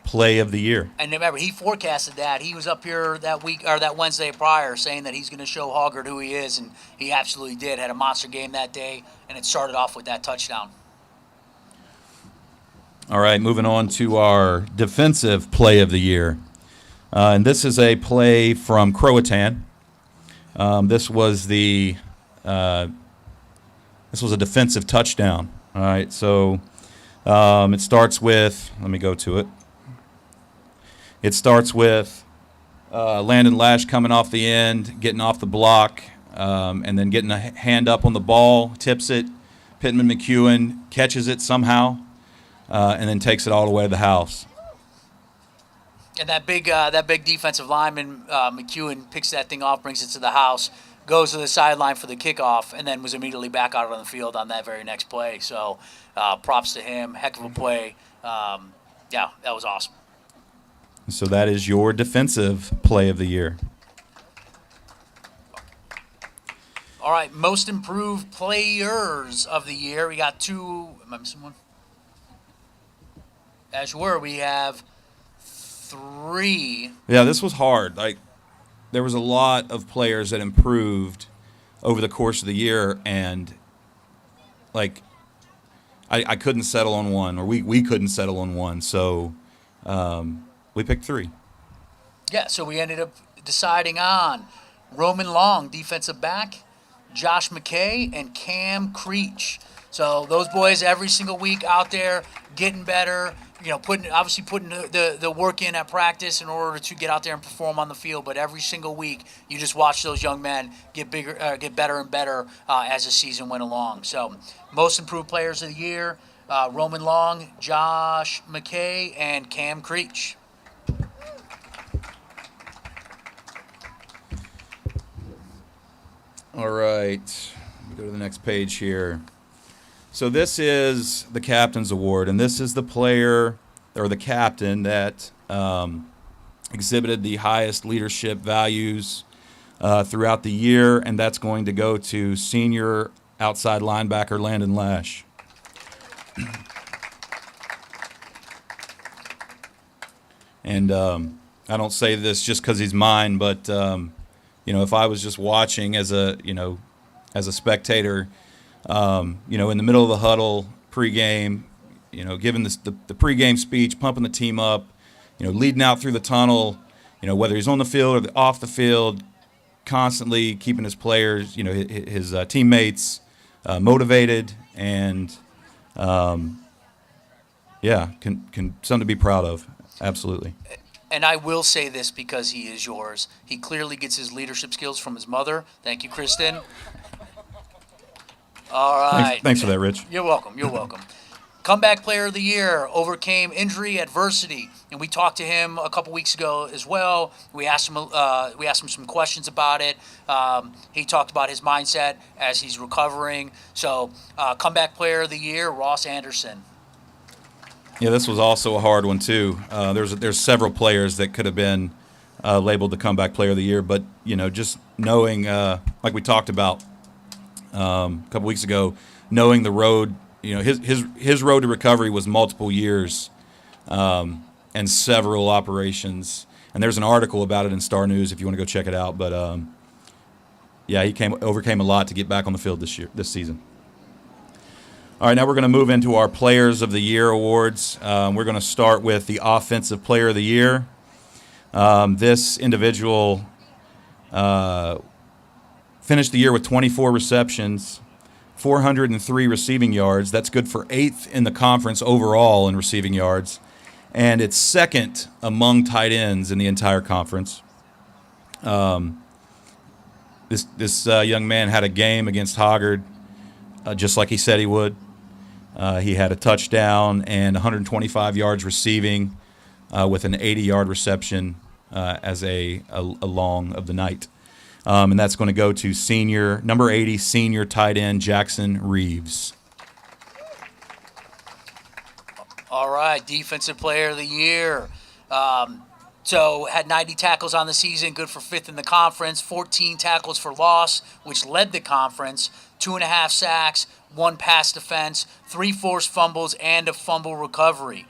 play of the year. And remember, he forecasted that. He was up here that week or that Wednesday prior saying that he's going to show Hoggard who he is, and he absolutely did. Had a monster game that day, and it started off with that touchdown. All right, moving on to our defensive play of the year. And this is a play from Croatan. This was a defensive touchdown. All right, so it starts with, let me go to it. It starts with Landon Lash coming off the end, getting off the block, and then getting a hand up on the ball, tips it. Pittman McEwen catches it somehow, and then takes it all the way to the house. And that big defensive lineman, McEwen, picks that thing off, brings it to the house, goes to the sideline for the kickoff, and then was immediately back out on the field on that very next play. So props to him. Heck of a play. That was awesome. So that is your defensive play of the year. All right, most improved players of the year. We got 2. Am I missing one? As you were, we have 3. Yeah, this was hard. There was a lot of players that improved over the course of the year, and I couldn't settle on one, or we couldn't settle on one. So we picked 3. Yeah, so we ended up deciding on Roman Long, defensive back, Josh McKay, and Cam Creech. So those boys every single week out there getting better, putting the work in at practice in order to get out there and perform on the field. But every single week, you just watch those young men get better and better as the season went along. So most improved players of the year, Roman Long, Josh McKay, and Cam Creech. All right. Let me go to the next page here. So this is the Captain's Award, and this is the player or the captain that exhibited the highest leadership values throughout the year, and that's going to go to senior outside linebacker Landon Lash. And I don't say this just because he's mine, but if I was just watching as a spectator, in the middle of the huddle, pregame, giving the pregame speech, pumping the team up, leading out through the tunnel, whether he's on the field or off the field, constantly keeping his players, his teammates motivated, and something to be proud of. Absolutely. And I will say this because he is yours. He clearly gets his leadership skills from his mother. Thank you, Kristen. All right. Thanks for that, Rich. You're welcome. You're welcome. Comeback Player of the Year, overcame injury adversity, and we talked to him a couple weeks ago as well. We asked him some questions about it. He talked about his mindset as he's recovering. So, Comeback Player of the Year, Ross Anderson. Yeah, this was also a hard one too. There's several players that could have been labeled the Comeback Player of the Year, but just knowing, like we talked about a couple weeks ago, knowing the road. His road to recovery was multiple years and several operations. And there's an article about it in Star News if you want to go check it out. But he overcame a lot to get back on the field this season. All right, now we're going to move into our Players of the Year awards. We're going to start with the Offensive Player of the Year. This individual finished the year with 24 receptions, 403 receiving yards. That's good for 8th in the conference overall in receiving yards, and it's 2nd among tight ends in the entire conference. This young man had a game against Hoggard, just like he said he would. He had a touchdown and 125 yards receiving with an 80-yard reception as a long of the night. And that's going to go to number 80, senior tight end Jackson Reeves. All right, Defensive Player of the Year. So had 90 tackles on the season, good for 5th in the conference, 14 tackles for loss, which led the conference, 2.5 sacks, 1 pass defense, 3 forced fumbles, and a fumble recovery.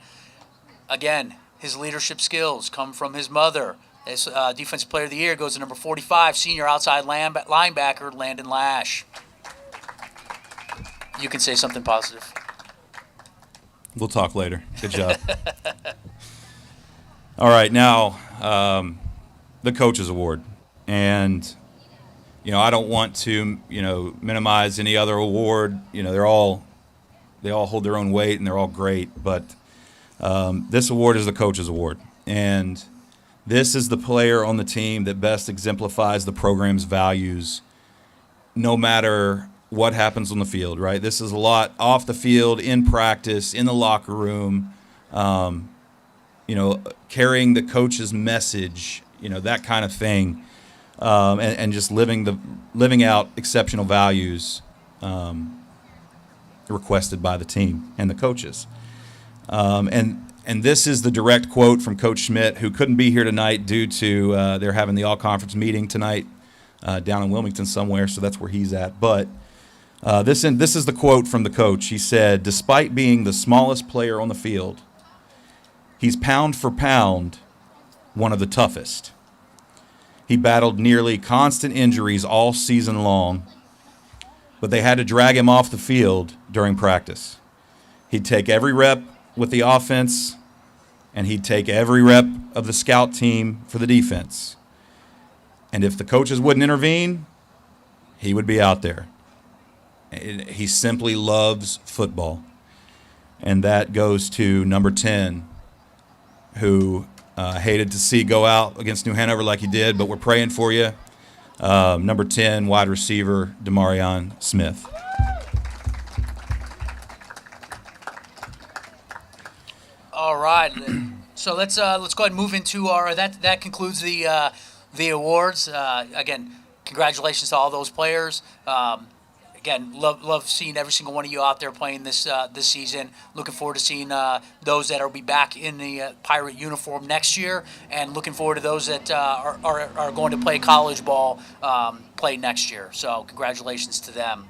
Again, his leadership skills come from his mother. This Defensive Player of the Year goes to number 45, senior outside linebacker Landon Lash. You can say something positive. We'll talk later. Good job. All right, now the Coaches Award. And, I don't want to, minimize any other award. They all hold their own weight and they're all great. But this award is the Coaches Award. And this is the player on the team that best exemplifies the program's values, no matter what happens on the field, right? This is a lot off the field, in practice, in the locker room, carrying the coach's message, that kind of thing, and just living out exceptional values requested by the team and the coaches. And this is the direct quote from Coach Schmidt, who couldn't be here tonight due to they're having the all-conference meeting tonight down in Wilmington somewhere, so that's where he's at. But this is the quote from the coach. He said, "Despite being the smallest player on the field, he's pound for pound one of the toughest. He battled nearly constant injuries all season long, but they had to drag him off the field during practice. He'd take every rep with the offense, and he'd take every rep of the scout team for the defense. And if the coaches wouldn't intervene, he would be out there. He simply loves football." And that goes to number 10, who hated to see go out against New Hanover like he did, but we're praying for you. Number 10, wide receiver, Demarion Smith. All right, so let's go ahead and move into our that concludes the awards. Again, congratulations to all those players. Again, love seeing every single one of you out there playing this season. Looking forward to seeing those that will be back in the Pirate uniform next year, and looking forward to those that are going to play college ball play next year. So congratulations to them.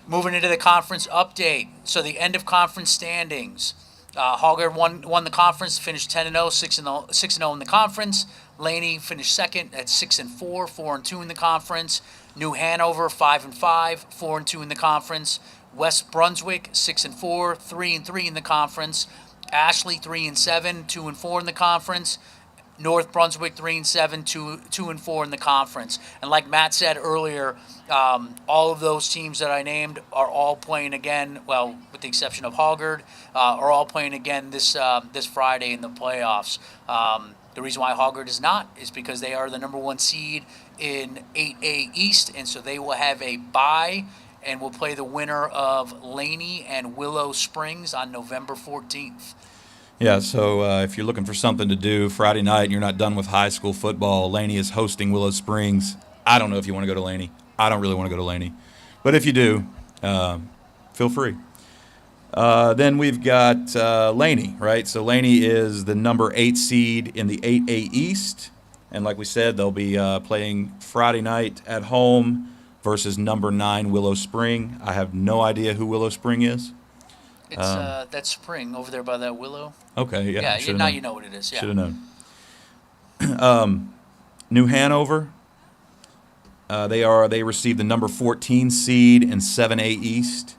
Moving into the conference update. So the end of conference standings. Hoggard won the conference, finished 10-0, 6-0 in the conference. Laney finished second at 6-4, 4-2 in the conference. New Hanover 5-5, 4-2 in the conference. West Brunswick 6-4, 3-3 in the conference. Ashley 3-7, 2-4 in the conference. North Brunswick 3-7, 2-4 in the conference. And like Matt said earlier, all of those teams that I named are all playing again. Well, with the exception of Hoggard, are all playing again this Friday in the playoffs. The reason why Hoggard is not is because they are the number 1 seed in 8A East, and so they will have a bye and will play the winner of Laney and Willow Springs on November 14th. Yeah, so if you're looking for something to do Friday night and you're not done with high school football, Laney is hosting Willow Springs. I don't know if you want to go to Laney. I don't really want to go to Laney. But if you do, feel free. Then we've got Laney, right? So Laney is the number 8 seed in the 8A East. And like we said, they'll be playing Friday night at home versus number 9 Willow Spring. I have no idea who Willow Spring is. It's that spring over there by that willow. Okay, yeah. Yeah, now you know what it is. Yeah. Should have known. New Hanover. They received the number 14 seed in 7A East.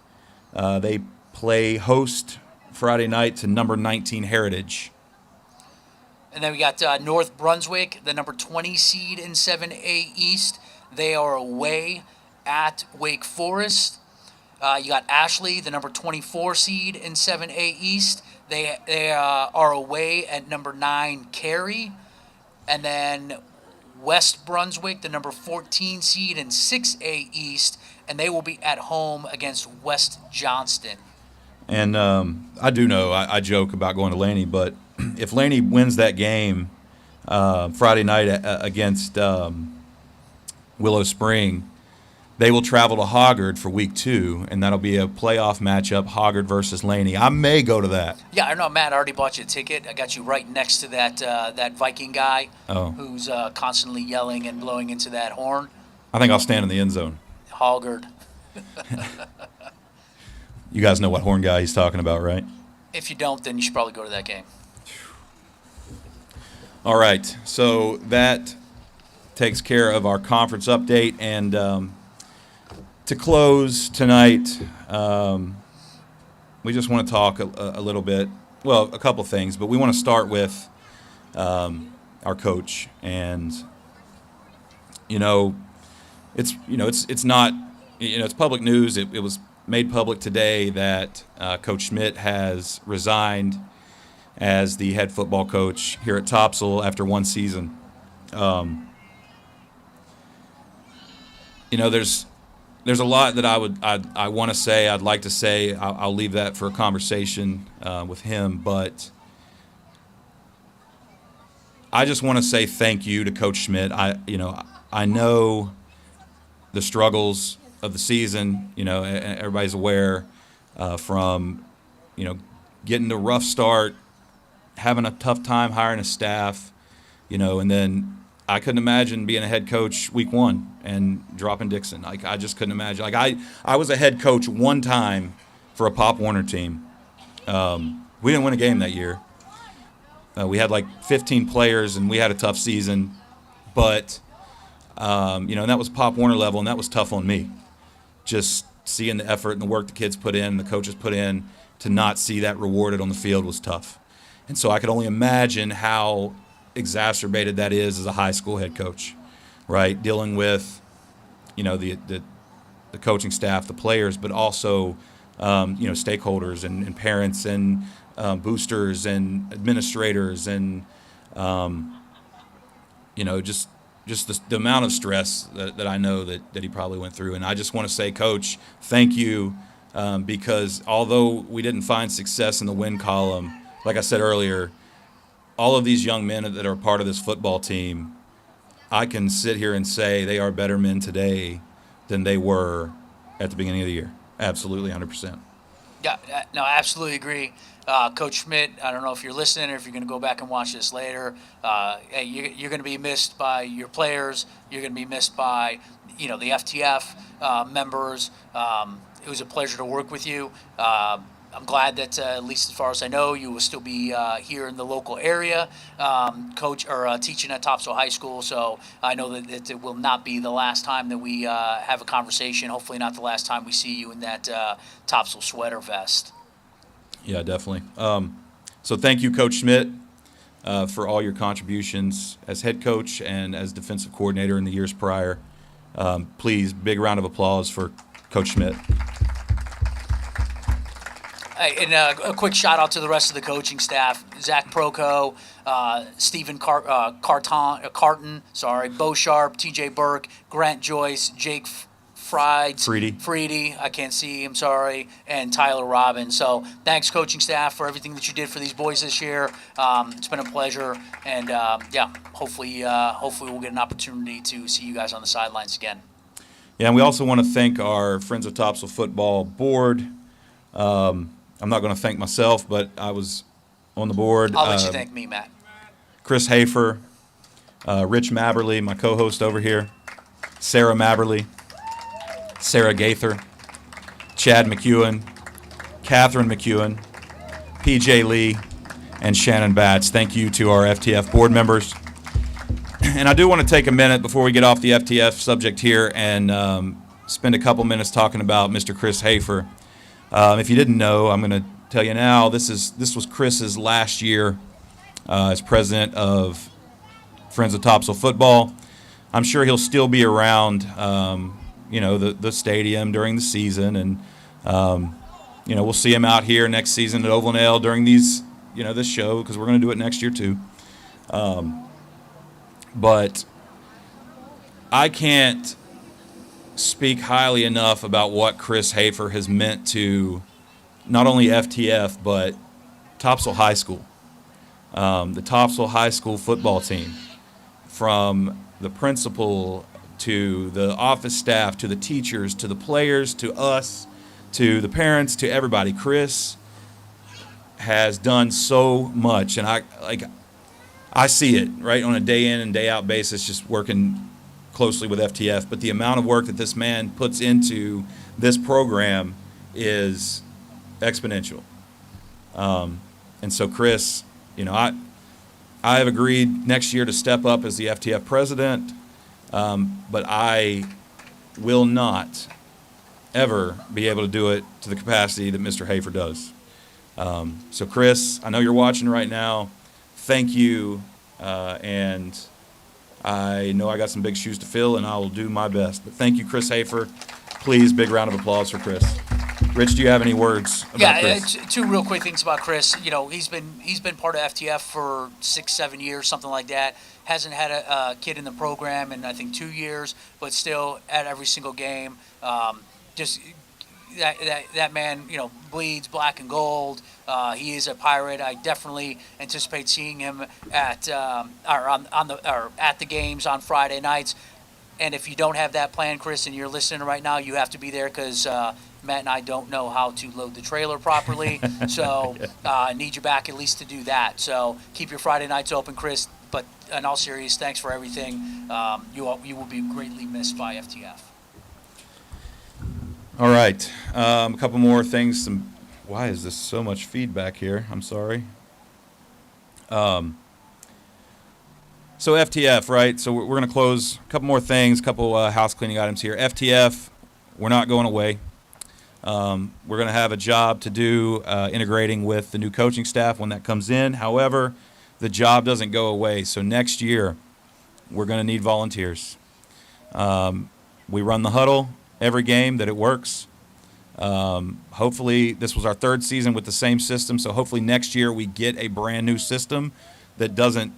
They play host Friday night to number 19 Heritage. And then we got North Brunswick, the number 20 seed in 7A East. They are away at Wake Forest. You got Ashley, the number 24 seed in 7A East. They are away at number 9 Cary. And then West Brunswick, the number 14 seed in 6A East, and they will be at home against West Johnston. And I do know, I joke about going to Laney, but if Laney wins that game Friday night against Willow Spring, they will travel to Hoggard for week 2, and that'll be a playoff matchup, Hoggard versus Laney. I may go to that. Yeah, I know, Matt. I already bought you a ticket. I got you right next to that Viking guy who's constantly yelling and blowing into that horn. I think I'll stand in the end zone. Hoggard. You guys know what horn guy he's talking about, right? If you don't, then you should probably go to that game. All right, so that takes care of our conference update, and to close tonight, we just want to talk a little bit, well, a couple things, but we want to start with our coach. And it's not, it's public news. It was made public today that Coach Schmidt has resigned as the head football coach here at Topsail after 1 season. There's a lot that I want to say. I'd like to say. I'll leave that for a conversation with him. But I just want to say thank you to Coach Schmidt. I know the struggles of the season. Everybody's aware from getting the rough start, having a tough time hiring a staff, and then I couldn't imagine being a head coach week 1 and dropping Dixon. I just couldn't imagine. I was a head coach one time for a Pop Warner team. We didn't win a game that year. We had 15 players, and we had a tough season. But, and that was Pop Warner level, and that was tough on me. Just seeing the effort and the work the kids put in, the coaches put in, to not see that rewarded on the field was tough. And so I could only imagine how exacerbated that is as a high school head coach, right? Dealing with, the coaching staff, the players, but also, stakeholders and parents and boosters and administrators and, just the amount of stress that I know that he probably went through. And I just want to say, Coach, thank you, because although we didn't find success in the win column, like I said earlier, all of these young men that are part of this football team I can sit here and say they are better men today than they were at the beginning of the year. Absolutely, 100%. Yeah, no, I absolutely agree. Coach Schmidt, I don't know if you're listening or if you're going to go back and watch this later. Hey, you're going to be missed by your players. You're going to be missed by, the FTF members. It was a pleasure to work with you. I'm glad that, at least as far as I know, you will still be here in the local area, teaching at Topsail High School. So I know that it will not be the last time that we have a conversation. Hopefully not the last time we see you in that Topsail sweater vest. Yeah, definitely. So thank you, Coach Schmidt, for all your contributions as head coach and as defensive coordinator in the years prior. Please, big round of applause for Coach Schmidt. And a quick shout out to the rest of the coaching staff: Zach Proco, Stephen Carton, Bo Sharp, TJ Burke, Grant Joyce, Jake Freedy, I can't see him, sorry, and Tyler Robbins. So thanks, coaching staff, for everything that you did for these boys this year. It's been a pleasure, and hopefully we'll get an opportunity to see you guys on the sidelines again. Yeah, and we also want to thank our Friends of Topsail Football board. I'm not going to thank myself, but I was on the board. I'll let you thank me, Matt. Chris Hafer, Rich Mabberley, my co-host over here, Sarah Mabberley, Sarah Gaither, Chad McEwen, Catherine McEwen, PJ Lee, and Shannon Batts. Thank you to our FTF board members. And I do want to take a minute before we get off the FTF subject here and spend a couple minutes talking about Mr. Chris Hafer. If you didn't know, I'm going to tell you now, this was Chris's last year as president of Friends of Topsail Football. I'm sure he'll still be around, the stadium during the season, and we'll see him out here next season at Oval and Ale during these, this show, because we're going to do it next year too. But I can't speak highly enough about what Chris Hafer has meant to not only FTF but Topsail High School. The Topsail High School football team, from the principal to the office staff to the teachers to the players to us to the parents to everybody. Chris has done so much, and I see it right on a day in and day out basis, just working closely with FTF, but the amount of work that this man puts into this program is exponential. And so Chris, I have agreed next year to step up as the FTF president, but I will not ever be able to do it to the capacity that Mr. Hafer does. So Chris, I know you're watching right now. Thank you, and I know I got some big shoes to fill, and I will do my best. But thank you, Chris Hafer. Please, big round of applause for Chris. Rich, do you have any words about Chris? Two real quick things about Chris. He's been part of FTF for 6-7 years, something like that. Hasn't had a kid in the program in I think 2 years, but still at every single game. That man, bleeds black and gold. He is a Pirate. I definitely anticipate seeing him at the games on Friday nights. And if you don't have that plan, Chris, and you're listening right now, you have to be there because Matt and I don't know how to load the trailer properly. So I need you back at least to do that. So keep your Friday nights open, Chris. But in all seriousness, thanks for everything. You will be greatly missed by FTF. All right. A couple more things. Why is this so much feedback here? I'm sorry. So FTF, right? So we're going to close a couple more things, a couple house cleaning items here. FTF, we're not going away. We're going to have a job to do integrating with the new coaching staff when that comes in. However, the job doesn't go away. So next year, we're going to need volunteers. We run the huddle every game that it works. Hopefully, this was our third season with the same system, so hopefully next year we get a brand new system that doesn't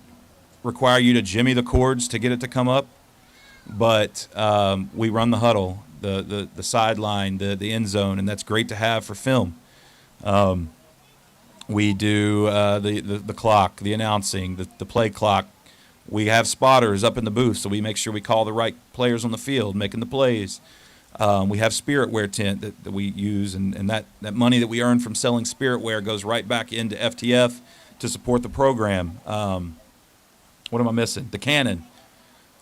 require you to jimmy the cords to get it to come up. But we run the huddle, the sideline, the end zone, and that's great to have for film. We do the clock, the announcing, the play clock, We have spotters up in the booth, so we make sure we call the right players on the field, making the plays. We have spirit wear tent that we use, and that money that we earn from selling spirit wear goes right back into FTF to support the program. What am I missing? The cannon.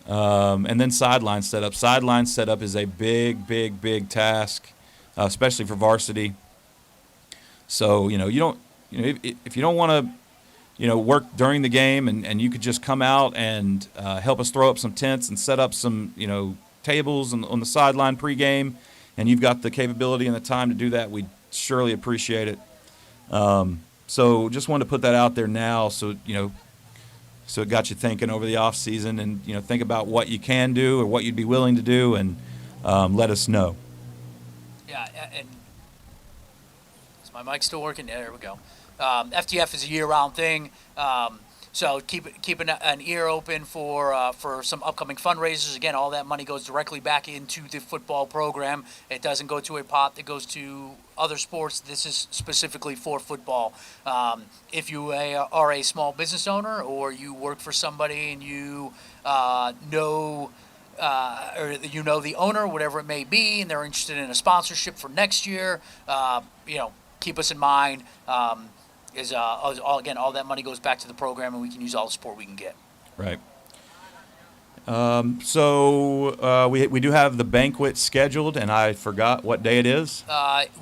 And then sideline setup. Sideline setup is a big task, especially for varsity. So, if you don't want to, work during the game and you could just come out and help us throw up some tents and set up some, tables on the sideline pregame, and you've got the capability and the time to do that, we'd surely appreciate it. So just wanted to put that out there now, so it got you thinking over the off season, and think about what you can do or what you'd be willing to do, and let us know. Yeah, and is my mic still working? Yeah, there we go. FTF is a year-round thing. So keep an ear open for some upcoming fundraisers. Again, all that money goes directly back into the football program. It doesn't go to a pot that goes to other sports. This is specifically for football. If you are a small business owner, or you work for somebody and you know the owner, whatever it may be, and they're interested in a sponsorship for next year, keep us in mind. All that money goes back to the program, and we can use all the support we can get. Right. So we do have the banquet scheduled, and I forgot what day it is.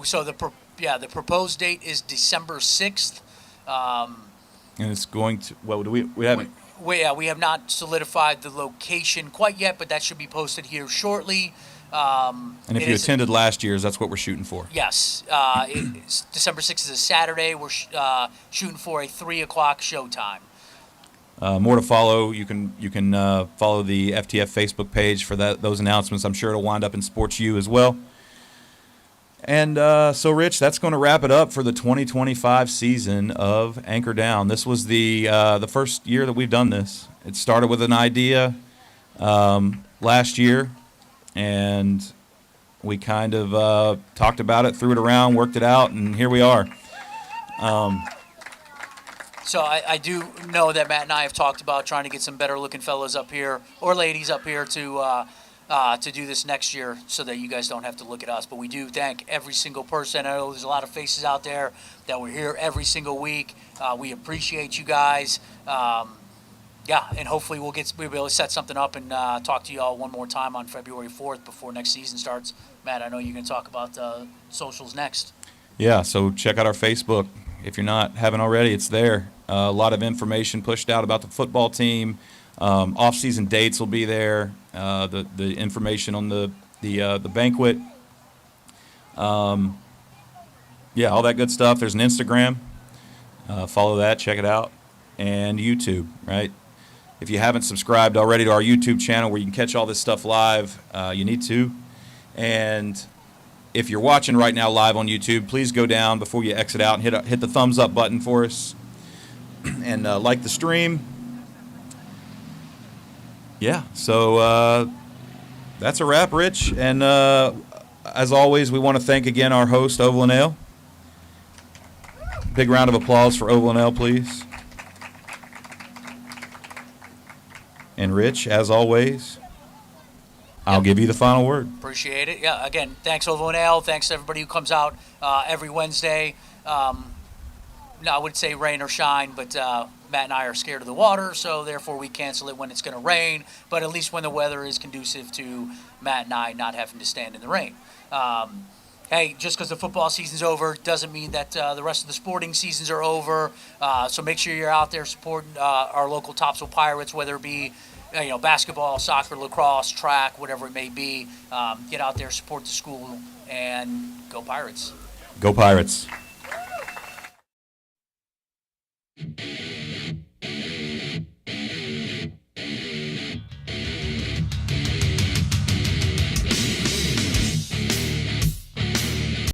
So the proposed date is December 6th. And it's going to, we haven't. We have not solidified the location quite yet, but that should be posted here shortly. And if you attended last year's, that's what we're shooting for. Yes. December 6th is a Saturday. We're shooting for a 3 o'clock showtime. More to follow. You can follow the FTF Facebook page for those announcements. I'm sure it'll wind up in Sports U as well. And so, Rich, that's going to wrap it up for the 2025 season of Anchor Down. This was the first year that we've done this. It started with an idea last year, and we kind of talked about it, threw it around, worked it out, and here we are. So I do know that Matt and I have talked about trying to get some better-looking fellows up here, or ladies up here, to do this next year, so that you guys don't have to look at us. But we do thank every single person. I know there's a lot of faces out there that were here every single week. We appreciate you guys. And hopefully we'll be able to set something up and talk to you all one more time on February 4th before next season starts. Matt, I know you're going to talk about socials next. Yeah, so check out our Facebook. If you're not, haven't already, it's there. A lot of information pushed out about the football team. Off-season dates will be there. The information on the banquet. All that good stuff. There's an Instagram. Follow that. Check it out. And YouTube, right? If you haven't subscribed already to our YouTube channel where you can catch all this stuff live, you need to. And if you're watching right now live on YouTube, please go down before you exit out and hit the thumbs up button for us. And like the stream. Yeah, so that's a wrap, Rich. And as always, we want to thank again our host, Oval and Ale. Big round of applause for Oval and Ale, please. And Rich, as always, I'll give you the final word. Appreciate it. Yeah, again, thanks Oval and Ale. Thanks to everybody who comes out every Wednesday. No, I would say rain or shine, but Matt and I are scared of the water, so therefore we cancel it when it's going to rain, but at least when the weather is conducive to Matt and I not having to stand in the rain. Hey, just because the football season's over doesn't mean that the rest of the sporting seasons are over, so make sure you're out there supporting our local Topsail Pirates, whether it be basketball, soccer, lacrosse, track, whatever it may be. Get out there, support the school, and go Pirates. Go Pirates.